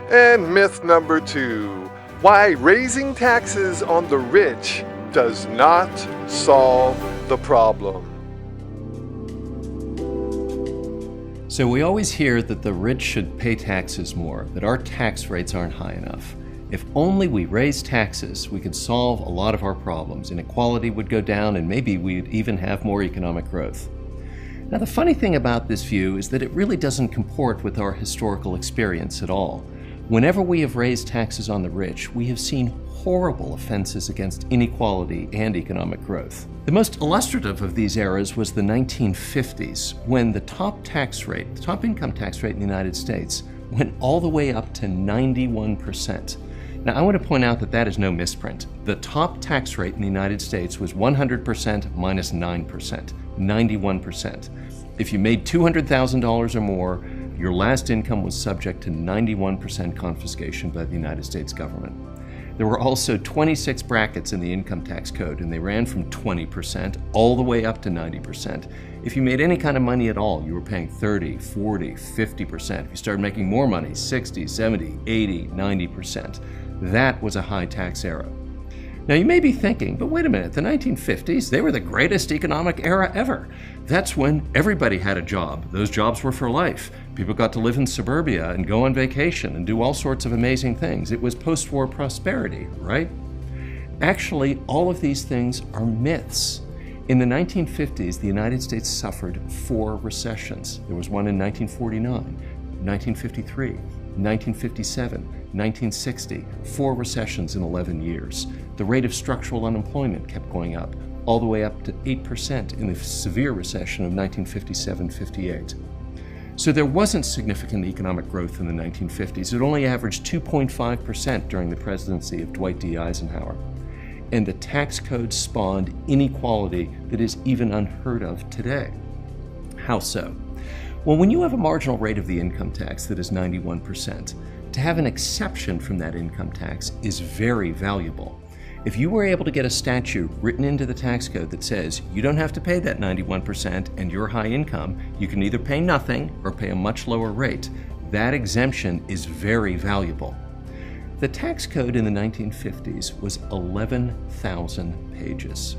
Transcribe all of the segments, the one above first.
And myth number 2, why raising taxes on the rich does not solve the problem. So we always hear that the rich should pay taxes more, that our tax rates aren't high enough. If only we raise taxes, we could solve a lot of our problems. Inequality would go down, and maybe we'd even have more economic growth. Now, the funny thing about this view is that it really doesn't comport with our historical experience at all. Whenever we have raised taxes on the rich, we have seen horrible offenses against inequality and economic growth. The most illustrative of these eras was the 1950s, when the top income tax rate in the United States went all the way up to 91%. Now, I want to point out that that is no misprint. The top tax rate in the United States was 100% minus 9%, 91%. If you made $200,000 or more, your last income was subject to 91% confiscation by the United States government. There were also 26 brackets in the income tax code, and they ran from 20% all the way up to 90%. If you made any kind of money at all, you were paying 30, 40, 50%. If you started making more money, 60, 70, 80, 90%. That was a high tax era. Now you may be thinking, but wait a minute, the 1950s, they were the greatest economic era ever. That's when everybody had a job. Those jobs were for life. People got to live in suburbia and go on vacation and do all sorts of amazing things. It was post-war prosperity, right? Actually, all of these things are myths. In the 1950s, the United States suffered 4 recessions. There was one in 1949, 1953, 1957, 1960, 4 recessions in 11 years. The rate of structural unemployment kept going up, all the way up to 8% in the severe recession of 1957-58. So there wasn't significant economic growth in the 1950s. It only averaged 2.5% during the presidency of Dwight D. Eisenhower. And the tax code spawned inequality that is even unheard of today. How so? Well, when you have a marginal rate of the income tax that is 91%, to have an exception from that income tax is very valuable. If you were able to get a statute written into the tax code that says you don't have to pay that 91% and you're high income, you can either pay nothing or pay a much lower rate, that exemption is very valuable. The tax code in the 1950s was 11,000 pages.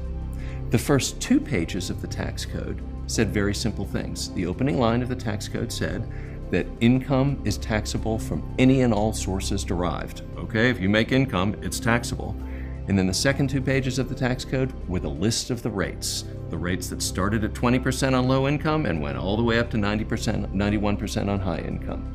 The first 2 pages of the tax code said very simple things. The opening line of the tax code said that income is taxable from any and all sources derived. Okay, if you make income, it's taxable. And then the second 2 pages of the tax code were the list of the rates that started at 20% on low income and went all the way up to 90%, 91% on high income.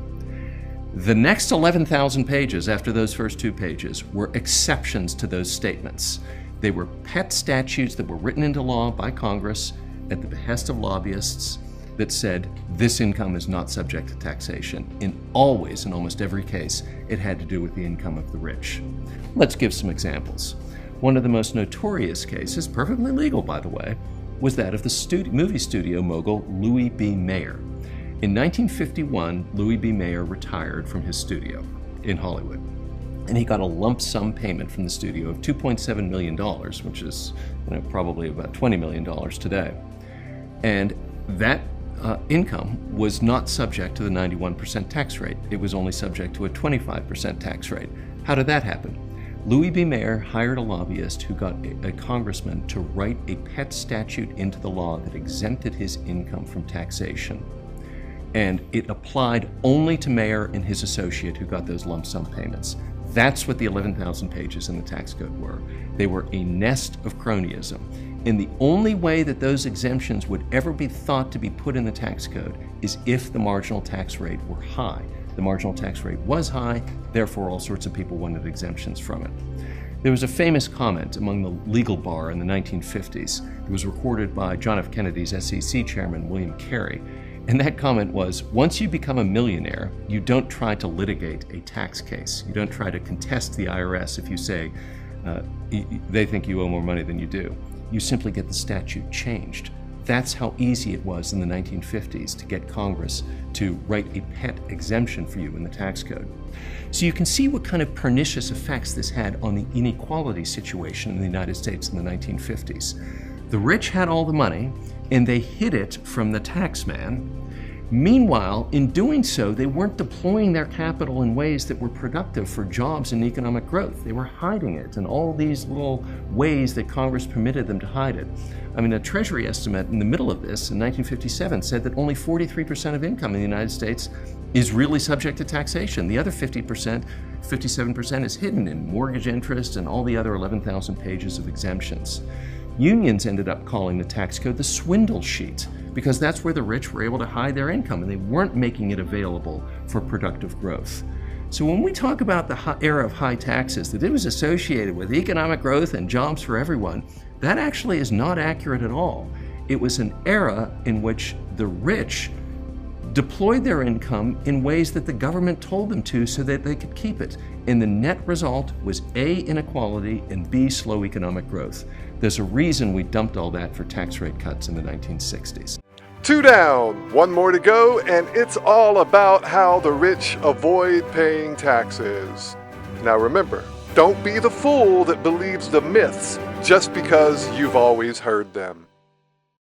The next 11,000 pages after those first 2 pages were exceptions to those statements. They were pet statutes that were written into law by Congress at the behest of lobbyists that said this income is not subject to taxation. In almost every case, it had to do with the income of the rich. Let's give some examples. One of the most notorious cases, perfectly legal by the way, was that of the movie studio mogul Louis B. Mayer. In 1951, Louis B. Mayer retired from his studio in Hollywood, and he got a lump sum payment from the studio of $2.7 million, which is probably about $20 million today. And that income was not subject to the 91% tax rate. It was only subject to a 25% tax rate. How did that happen? Louis B. Mayer hired a lobbyist who got a congressman to write a pet statute into the law that exempted his income from taxation. And it applied only to Mayer and his associate who got those lump sum payments. That's what the 11,000 pages in the tax code were. They were a nest of cronyism. And the only way that those exemptions would ever be thought to be put in the tax code is if the marginal tax rate were high. The marginal tax rate was high, therefore all sorts of people wanted exemptions from it. There was a famous comment among the legal bar in the 1950s. It was recorded by John F. Kennedy's SEC chairman, William Carey. And that comment was, once you become a millionaire, you don't try to litigate a tax case. You don't try to contest the IRS if you say they think you owe more money than you do. You simply get the statute changed. That's how easy it was in the 1950s to get Congress to write a pet exemption for you in the tax code. So you can see what kind of pernicious effects this had on the inequality situation in the United States in the 1950s. The rich had all the money, and they hid it from the tax man, Meanwhile, in doing so, they weren't deploying their capital in ways that were productive for jobs and economic growth. They were hiding it in all these little ways that Congress permitted them to hide it. I mean, a Treasury estimate in the middle of this in 1957 said that only 43% of income in the United States is really subject to taxation. The other 50%, 57% is hidden in mortgage interest and all the other 11,000 pages of exemptions. Unions ended up calling the tax code the swindle sheet because that's where the rich were able to hide their income and they weren't making it available for productive growth. So when we talk about the era of high taxes, that it was associated with economic growth and jobs for everyone, that actually is not accurate at all. It was an era in which the rich deployed their income in ways that the government told them to so that they could keep it. And the net result was A, inequality, and B, slow economic growth. There's a reason we dumped all that for tax rate cuts in the 1960s. 2 down, 1 more to go, and it's all about how the rich avoid paying taxes. Now remember, don't be the fool that believes the myths just because you've always heard them.